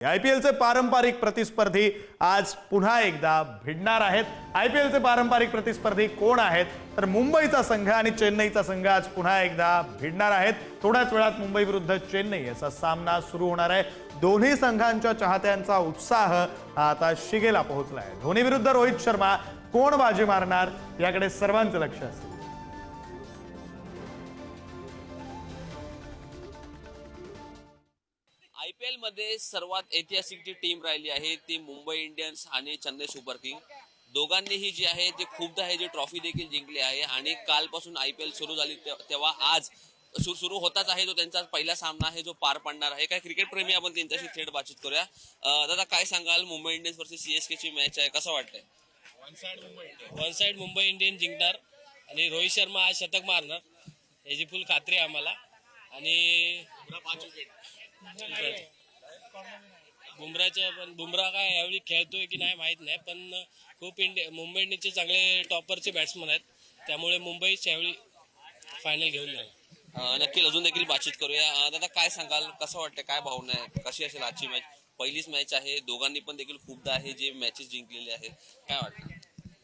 आयपीएलचे पारंपरिक प्रतिस्पर्धी आज पुन्हा एकदा भिडणार आहेत। आयपीएलचे पारंपरिक प्रतिस्पर्धी कोण आहेत तर मुंबईचा संघ आणि चेन्नईचा संघ आज पुन्हा एकदा भिडणार आहेत। थोड्याच वेळात मुंबई विरुद्ध चेन्नई असा सामना सुरू होणार आहे। दोन्ही संघांच्या चाहत्यांचा उत्साह आता शिगेला पोहोचला आहे। धोनी विरुद्ध रोहित शर्मा कोण बाजी मारणार याकडे सर्वांचं लक्ष असेल। आयपीएल मध्ये सर्वात ऐतिहासिक जी टीम राहिली आहे ती मुंबई इंडियन्स आणि चेन्नई सुपर किंग दोघांनीही जी आहे ते खूपदा हे जी ट्रॉफी देखील जिंकली आहे आणि कालपासून आयपीएल सुरू झाली तेव्हा आज सुरू होताच आहे जो त्यांचा पहिला सामना आहे जो पार पडणार आहे। काय क्रिकेट प्रेमी आपण त्यांच्याशी थेट बातचीत करूया। दादा काय सांगाल, मुंबई इंडियन्स वर्सेस सीएसके ची मॅच आहे, कसं वाटतंय? वन साइड मुंबई इंडियन्स जिंकणार आणि रोहित शर्मा आज शतक मारणार याची फुल खात्री आहे आम्हाला। आणि बुमराचं पण बुमरा काय यावेळी खेळतोय की नाही माहित नाही, पण खूप मुंबई इंडियन्सचे चांगले टॉपरचे बॅट्समन आहेत, त्यामुळे मुंबईच यावेळी फायनल घेऊन जाईल। नक्की अजून देखील बातचीत करूया। दादा काय सांगाल, कसं वाटतं, काय भावना आहे, कशी असेल आजची मॅच? पहिलीच मॅच आहे, दोघांनी पण देखील खूपदा आहे जे मॅचेस जिंकलेले आहेत, काय वाटतं?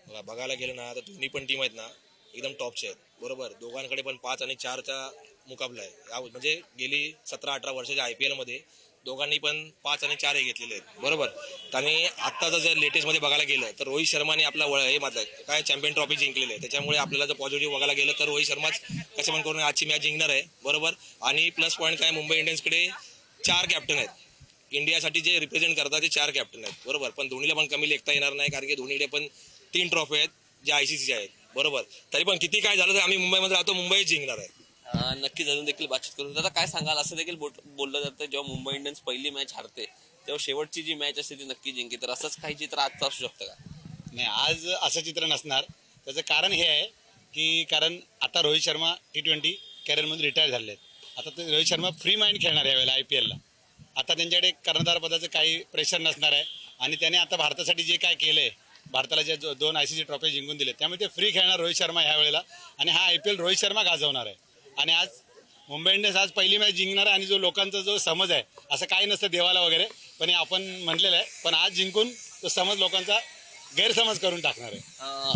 मला बघायला गेलं ना तर दोन्ही पण टीम आहेत ना एकदम टॉपचे आहेत, बरोबर। दोघांकडे पण 5 आणि 4चा मुकाबला आहे। म्हणजे गेली 17-18 वर्षाच्या आयपीएल मध्ये दोघांनी पण 5 आणि 4 हे घेतलेले आहेत, बरोबर। आणि आत्ताचं जर लेटेस्ट मध्ये बघायला गेलं तर रोहित शर्माने आपला हे मात्र काय चॅम्पियन ट्रॉफी जिंकलेली आहे, त्याच्यामुळे आपल्याला जर पॉझिटिव्ह बघायला गेलं तर रोहित शर्माच कसं पण करून आजची मॅच जिंकणार आहे, बरोबर। आणि प्लस पॉईंट काय, मुंबई इंडियन्सकडे 4 कॅप्टन आहेत, इंडियासाठी जे रिप्रेझेंट करतात ते 4 कॅप्टन आहेत, बरोबर। पण धोनीला पण कमी लेखता येणार नाही, कारण की धोनीकडे पण 3 ट्रॉफी आहेत जे आयसीसीच्या आहेत, बरोबर। तरी पण किती काय झालं तर आम्ही मुंबईमध्ये राहतो, मुंबईच जिंकणार आहे। नक्कीच अजून देखील बातचीत करू। दादा काय सांगाल, असं देखील बोललं जातं जेव्हा मुंबई इंडियन्स पहिली मॅच हारते तेव्हा शेवटची जी मॅच असते ती नक्की जिंकते, तर असंच काही चित्र आजचं असू शकतं का? नाही, आज असं चित्र नसणार। त्याचं कारण हे आहे की कारण आता रोहित शर्मा T20 कॅरियरमधून रिटायर झाले आहेत। आता ते रोहित शर्मा फ्री माइंड खेळणार यावेळेला आयपीएलला। आता त्यांच्याकडे कर्णधार पदाचं काही प्रेशर नसणार आहे आणि त्याने आता भारतासाठी जे काय केलंय, भारताला जे 2 आयसीसी ट्रॉफी जिंकून दिले, त्यामुळे ते फ्री खेळणार रोहित शर्मा ह्या वेळेला आणि हा आयपीएल रोहित शर्मा गाजवणार आहे। आणि आज मुंबई इंडियन्स आज पहिली मॅच जिंकणार आहे आणि जो लोकांचा जो समज आहे, असं काही नसतं देवाला वगैरे, पण आपण म्हटलेलं आहे, पण आज जिंकून तो समज लोकांचा गैरसमज करून टाकणार आहे।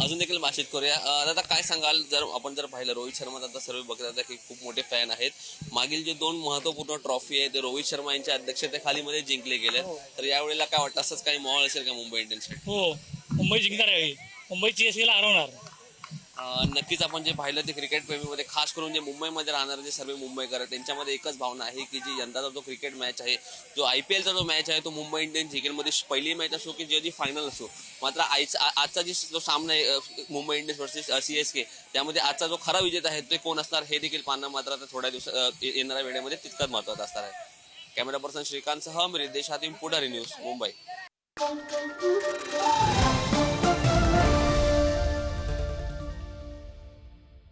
अजून देखील बातचीत करूया। दादा काय सांगाल, आपण जर पाहिलं रोहित शर्मा आता सर्व बघतात की खूप मोठे फॅन आहेत, मागील जे 2 महत्वपूर्ण ट्रॉफी आहे ते रोहित शर्मा यांच्या अध्यक्षतेखाली मध्ये जिंकले गेले, तर यावेळेला काय वाटतं, असंच काही माहोल असेल का मुंबई इंडियन्स? हो, मुंबई जिंकणार आहे, मुंबई सीएसकेला हरवणार। नक्कीच आपण जे पाहिलं ते क्रिकेट प्रेमीमध्ये खास करून जे मुंबईमध्ये राहणारे जे सर्व मुंबईकर आहेत त्यांच्यामध्ये एकच भावना आहे की जी यंदाचा जो क्रिकेट मॅच आहे, जो आयपीएलचा जो मॅच आहे तो मुंबई इंडियन्स जिंकेलमध्ये पहिली मॅच असो की जी फायनल असो, मात्र आजचा जो सामना आहे मुंबई इंडियन्स वर्सेस सीएसके, त्यामध्ये आजचा जो खरा विजेता आहे ते कोण असणार हे देखील पाहणं मात्र आता थोड्या दिवसात येणाऱ्या वेळेमध्ये तितकंच महत्त्वाचं असणार आहे। कॅमेरा पर्सन श्रीकांत सह मी रितेश हातीम, पुढारी न्यूज, मुंबई।